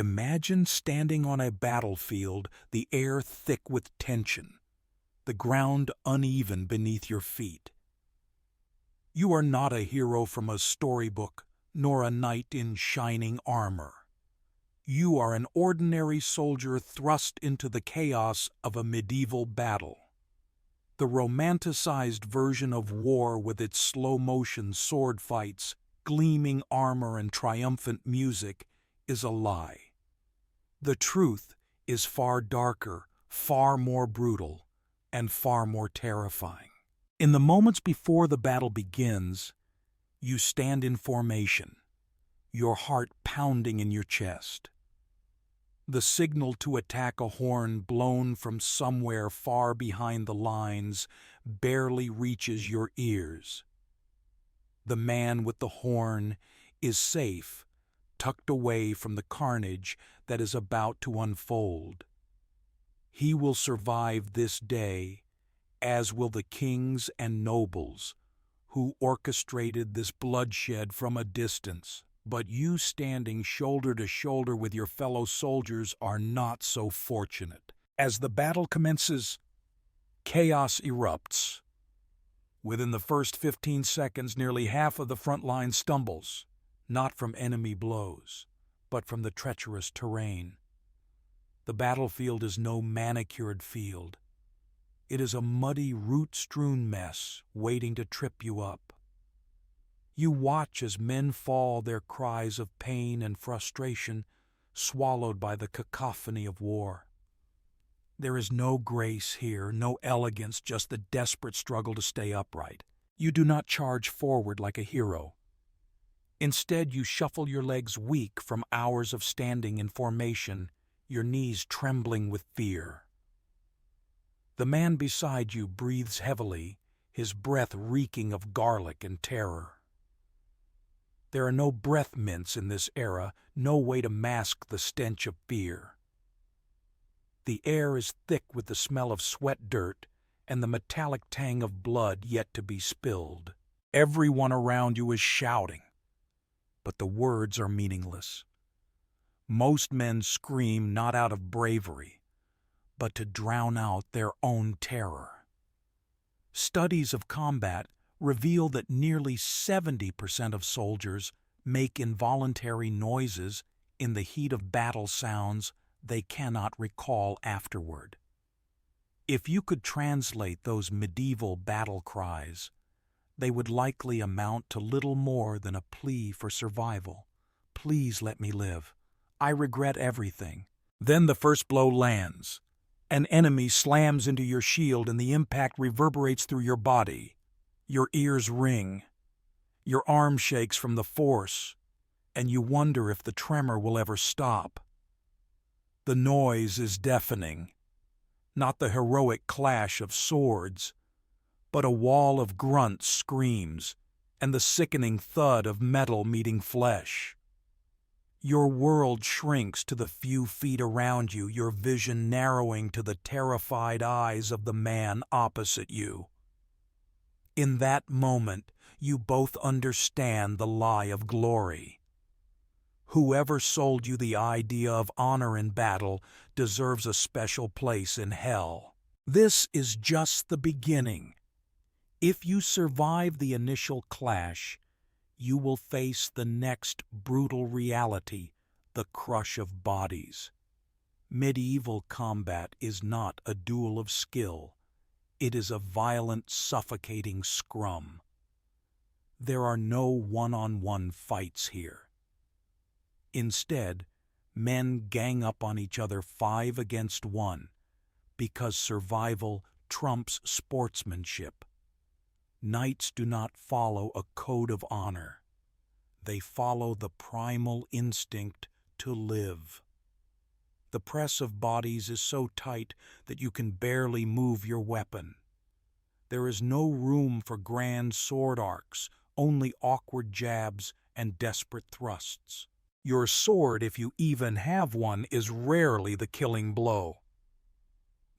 Imagine standing on a battlefield, the air thick with tension, the ground uneven beneath your feet. You are not a hero from a storybook, nor a knight in shining armor. You are an ordinary soldier thrust into the chaos of a medieval battle. The romanticized version of war with its slow-motion sword fights, gleaming armor, and triumphant music is a lie. The truth is far darker, far more brutal, and far more terrifying. In the moments before the battle begins, you stand in formation, your heart pounding in your chest. The signal to attack a horn blown from somewhere far behind the lines barely reaches your ears. The man with the horn is safe, tucked away from the carnage that is about to unfold. He will survive this day, as will the kings and nobles who orchestrated this bloodshed from a distance. But you, standing shoulder to shoulder with your fellow soldiers, are not so fortunate. As the battle commences, chaos erupts. Within the first 15 seconds, nearly half of the front line stumbles, not from enemy blows, but from the treacherous terrain. The battlefield is no manicured field. It is a muddy, root-strewn mess waiting to trip you up. You watch as men fall, their cries of pain and frustration swallowed by the cacophony of war. There is no grace here, no elegance, just the desperate struggle to stay upright. You do not charge forward like a hero. Instead, you shuffle your legs weak from hours of standing in formation, your knees trembling with fear. The man beside you breathes heavily, his breath reeking of garlic and terror. There are no breath mints in this era, no way to mask the stench of fear. The air is thick with the smell of sweat dirt and the metallic tang of blood yet to be spilled. Everyone around you is shouting, but the words are meaningless. Most men scream not out of bravery, but to drown out their own terror. Studies of combat reveal that nearly 70% of soldiers make involuntary noises in the heat of battle, sounds they cannot recall afterward. If you could translate those medieval battle cries, they would likely amount to little more than a plea for survival. Please let me live. I regret everything. Then the first blow lands. An enemy slams into your shield and the impact reverberates through your body. Your ears ring. Your arm shakes from the force, and you wonder if the tremor will ever stop. The noise is deafening. Not the heroic clash of swords, but a wall of grunts screams and the sickening thud of metal meeting flesh. Your world shrinks to the few feet around you, your vision narrowing to the terrified eyes of the man opposite you. In that moment, you both understand the lie of glory. Whoever sold you the idea of honor in battle deserves a special place in hell. This is just the beginning. If you survive the initial clash, you will face the next brutal reality, the crush of bodies. Medieval combat is not a duel of skill. It is a violent, suffocating scrum. There are no one-on-one fights here. Instead, men gang up on each other 5 against 1, because survival trumps sportsmanship. Knights do not follow a code of honor. They follow the primal instinct to live. The press of bodies is so tight that you can barely move your weapon. There is no room for grand sword arcs, only awkward jabs and desperate thrusts. Your sword, if you even have one, is rarely the killing blow.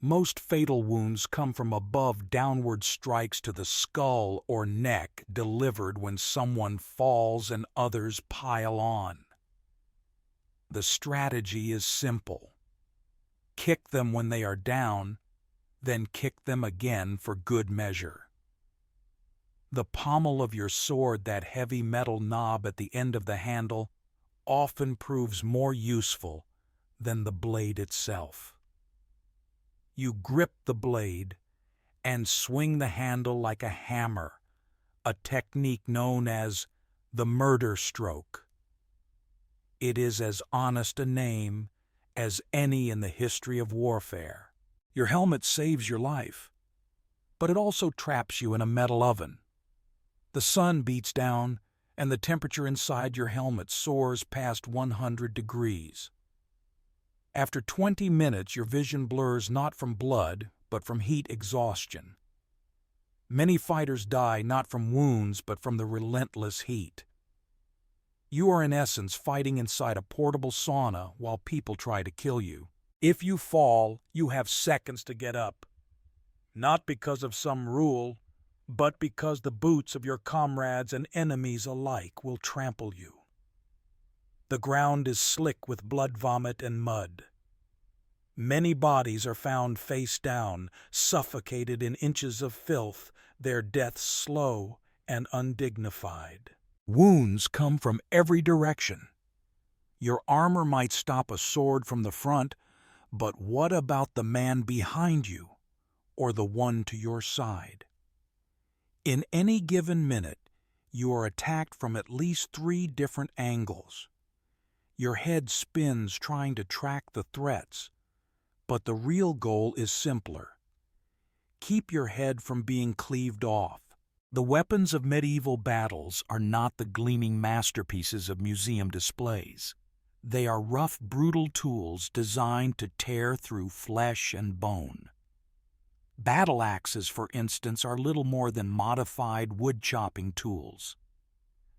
Most fatal wounds come from above, downward strikes to the skull or neck delivered when someone falls and others pile on. The strategy is simple. Kick them when they are down, then kick them again for good measure. The pommel of your sword, that heavy metal knob at the end of the handle, often proves more useful than the blade itself. You grip the blade and swing the handle like a hammer, a technique known as the murder stroke. It is as honest a name as any in the history of warfare. Your helmet saves your life, but it also traps you in a metal oven. The sun beats down, and the temperature inside your helmet soars past 100 degrees. After 20 minutes, your vision blurs not from blood, but from heat exhaustion. Many fighters die not from wounds, but from the relentless heat. You are in essence fighting inside a portable sauna while people try to kill you. If you fall, you have seconds to get up. Not because of some rule, but because the boots of your comrades and enemies alike will trample you. The ground is slick with blood vomit and mud. Many bodies are found face down, suffocated in inches of filth, their deaths slow and undignified. Wounds come from every direction. Your armor might stop a sword from the front, but what about the man behind you, or the one to your side? In any given minute, you are attacked from at least 3 different angles. Your head spins trying to track the threats, but the real goal is simpler. Keep your head from being cleaved off. The weapons of medieval battles are not the gleaming masterpieces of museum displays. They are rough, brutal tools designed to tear through flesh and bone. Battle axes, for instance, are little more than modified wood-chopping tools.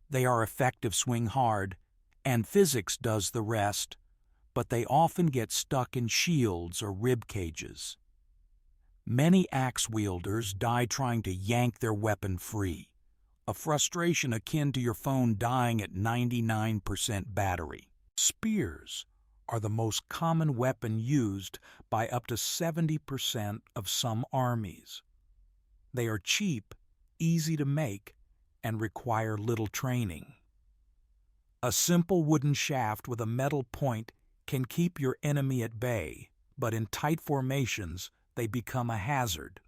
They are effective, swing hard, and physics does the rest, but they often get stuck in shields or rib cages. Many axe wielders die trying to yank their weapon free, a frustration akin to your phone dying at 99% battery. Spears are the most common weapon used by up to 70% of some armies. They are cheap, easy to make, and require little training. A simple wooden shaft with a metal point can keep your enemy at bay, but in tight formations, they become a hazard.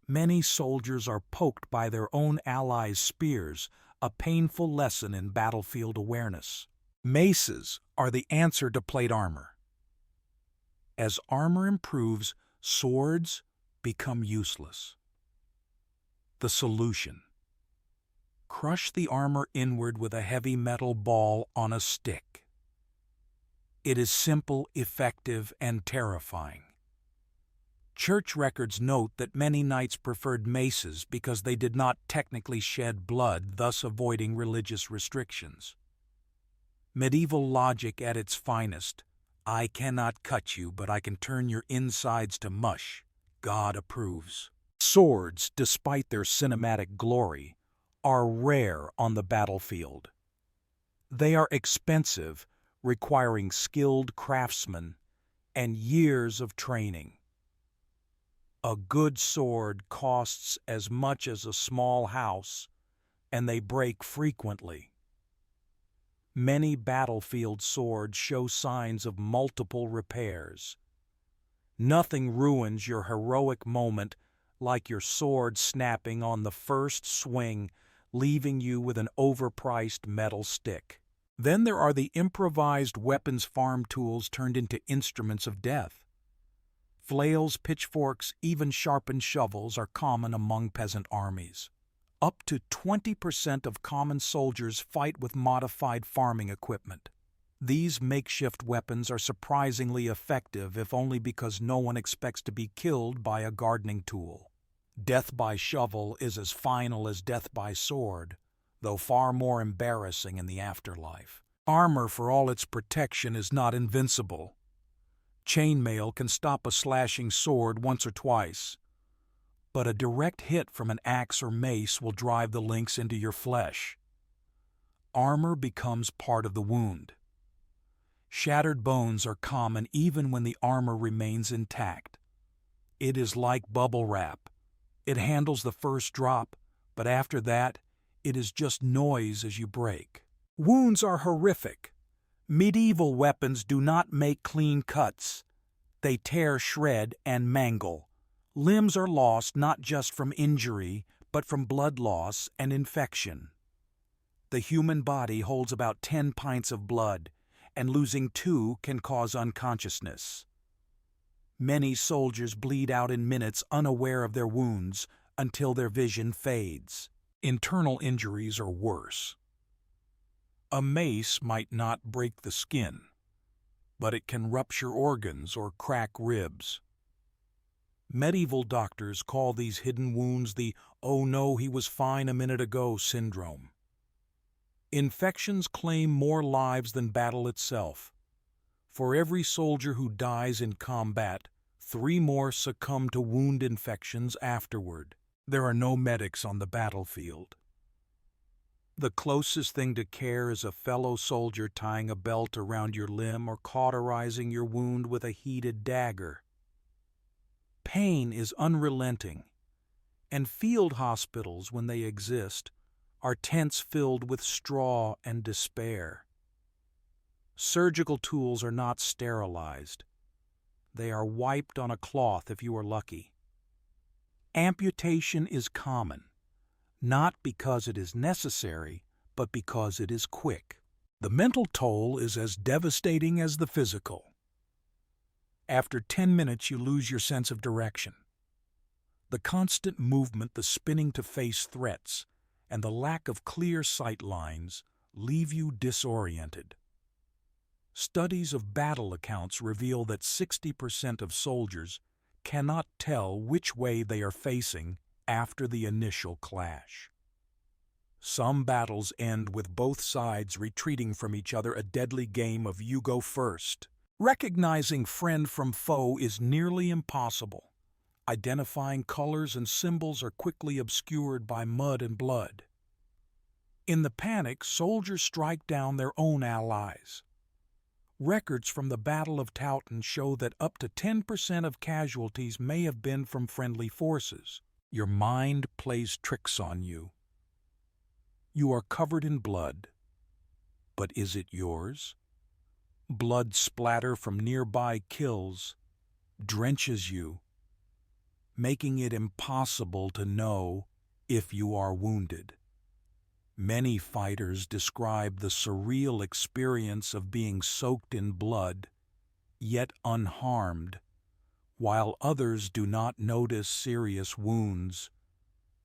Many soldiers are poked by their own allies' spears, a painful lesson in battlefield awareness. Maces are the answer to plate armor. As armor improves, swords become useless. The solution: crush the armor inward with a heavy metal ball on a stick. It is simple, effective, and terrifying. Church records note that many knights preferred maces because they did not technically shed blood, thus avoiding religious restrictions. Medieval logic at its finest: I cannot cut you, but I can turn your insides to mush. God approves. Swords, despite their cinematic glory, are rare on the battlefield. They are expensive, requiring skilled craftsmen and years of training. A good sword costs as much as a small house, and they break frequently. Many battlefield swords show signs of multiple repairs. Nothing ruins your heroic moment like your sword snapping on the first swing, leaving you with an overpriced metal stick. Then there are the improvised weapons farm tools turned into instruments of death. Flails, pitchforks, even sharpened shovels are common among peasant armies. Up to 20% of common soldiers fight with modified farming equipment. These makeshift weapons are surprisingly effective, if only because no one expects to be killed by a gardening tool. Death by shovel is as final as death by sword, though far more embarrassing in the afterlife. Armor, for all its protection, is not invincible. Chainmail can stop a slashing sword once or twice, but a direct hit from an axe or mace will drive the links into your flesh. Armor becomes part of the wound. Shattered bones are common even when the armor remains intact. It is like bubble wrap. It handles the first drop, but after that, it is just noise as you break. Wounds are horrific. Medieval weapons do not make clean cuts. They tear, shred, and mangle. Limbs are lost not just from injury, but from blood loss and infection. The human body holds about 10 pints of blood, and losing 2 can cause unconsciousness. Many soldiers bleed out in minutes unaware of their wounds until their vision fades. Internal injuries are worse. A mace might not break the skin, but it can rupture organs or crack ribs. Medieval doctors call these hidden wounds the "oh no, he was fine a minute ago" syndrome. Infections claim more lives than battle itself. For every soldier who dies in combat, 3 more succumb to wound infections afterward. There are no medics on the battlefield. The closest thing to care is a fellow soldier tying a belt around your limb or cauterizing your wound with a heated dagger. Pain is unrelenting, and field hospitals, when they exist, are tents filled with straw and despair. Surgical tools are not sterilized. They are wiped on a cloth if you are lucky. Amputation is common, not because it is necessary, but because it is quick. The mental toll is as devastating as the physical. After 10 minutes, you lose your sense of direction. The constant movement, the spinning to face threats, and the lack of clear sight lines leave you disoriented. Studies of battle accounts reveal that 60% of soldiers cannot tell which way they are facing after the initial clash. Some battles end with both sides retreating from each other, a deadly game of you go first. Recognizing friend from foe is nearly impossible. Identifying colors and symbols are quickly obscured by mud and blood. In the panic, soldiers strike down their own allies. Records from the Battle of Towton show that up to 10% of casualties may have been from friendly forces. Your mind plays tricks on you. You are covered in blood. But is it yours? Blood splatter from nearby kills drenches you, making it impossible to know if you are wounded. Many fighters describe the surreal experience of being soaked in blood, yet unharmed, while others do not notice serious wounds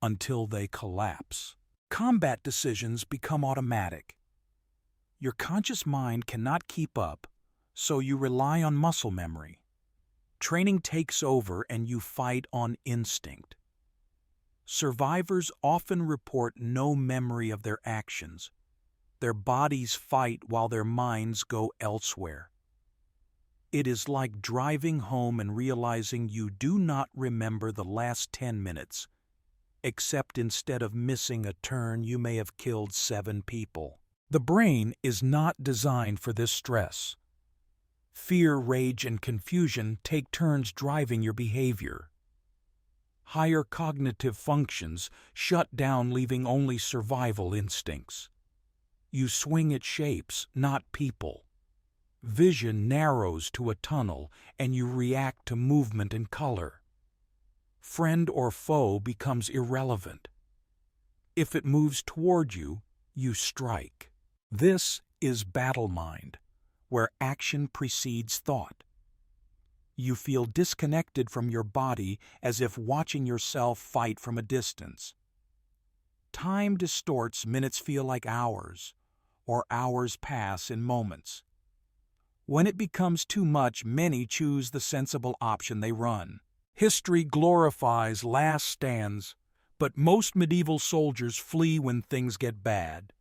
until they collapse. Combat decisions become automatic. Your conscious mind cannot keep up, so you rely on muscle memory. Training takes over and you fight on instinct. Survivors often report no memory of their actions. Their bodies fight while their minds go elsewhere. It is like driving home and realizing you do not remember the last 10 minutes, except instead of missing a turn, you may have killed 7 people. The brain is not designed for this stress. Fear, rage, and confusion take turns driving your behavior. Higher cognitive functions shut down, leaving only survival instincts. You swing at shapes, not people. Vision narrows to a tunnel, and you react to movement and color. Friend or foe becomes irrelevant. If it moves toward you, you strike. This is battle mind, where action precedes thought. You feel disconnected from your body, as if watching yourself fight from a distance. Time distorts, minutes feel like hours, or hours pass in moments. When it becomes too much, many choose the sensible option: they run. History glorifies last stands, but most medieval soldiers flee when things get bad.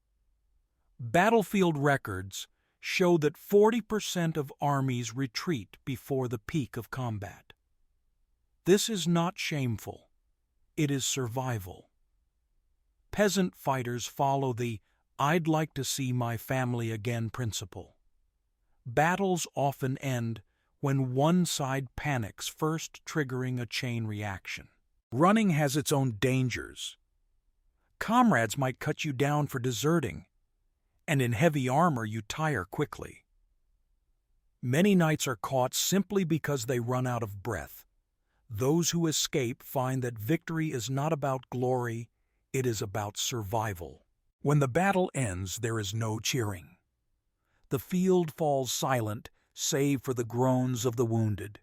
Battlefield records show that 40% of armies retreat before the peak of combat. This is not shameful. It is survival. Peasant fighters follow the "I'd like to see my family again" principle. Battles often end when one side panics, first triggering a chain reaction. Running has its own dangers. Comrades might cut you down for deserting, and in heavy armor you tire quickly. Many knights are caught simply because they run out of breath. Those who escape find that victory is not about glory, it is about survival. When the battle ends, there is no cheering. The field falls silent, save for the groans of the wounded.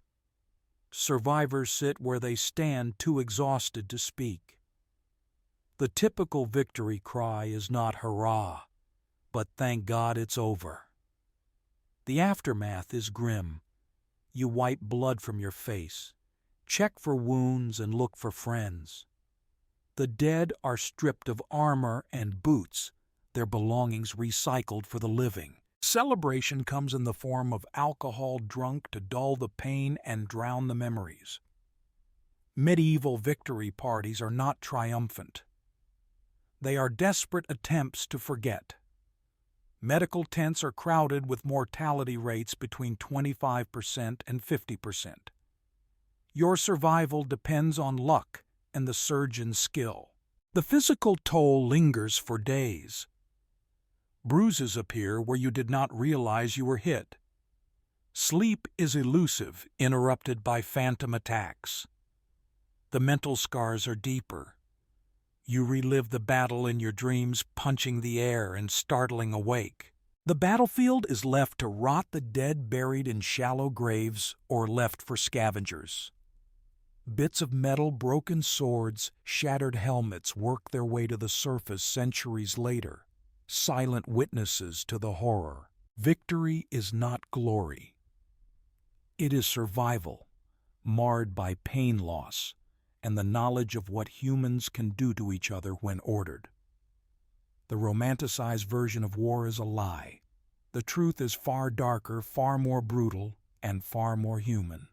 Survivors sit where they stand, too exhausted to speak. The typical victory cry is not hurrah, but thank God it's over. The aftermath is grim. You wipe blood from your face, check for wounds, and look for friends. The dead are stripped of armor and boots, their belongings recycled for the living. Celebration comes in the form of alcohol drunk to dull the pain and drown the memories. Medieval victory parties are not triumphant. They are desperate attempts to forget. Medical tents are crowded with mortality rates between 25% and 50%. Your survival depends on luck and the surgeon's skill. The physical toll lingers for days. Bruises appear where you did not realize you were hit. Sleep is elusive, interrupted by phantom attacks. The mental scars are deeper. You relive the battle in your dreams, punching the air and startling awake. The battlefield is left to rot the dead buried in shallow graves or left for scavengers. Bits of metal, broken swords, shattered helmets work their way to the surface centuries later, silent witnesses to the horror. Victory is not glory. It is survival, marred by pain loss and the knowledge of what humans can do to each other when ordered. The romanticized version of war is a lie. The truth is far darker, far more brutal, and far more human.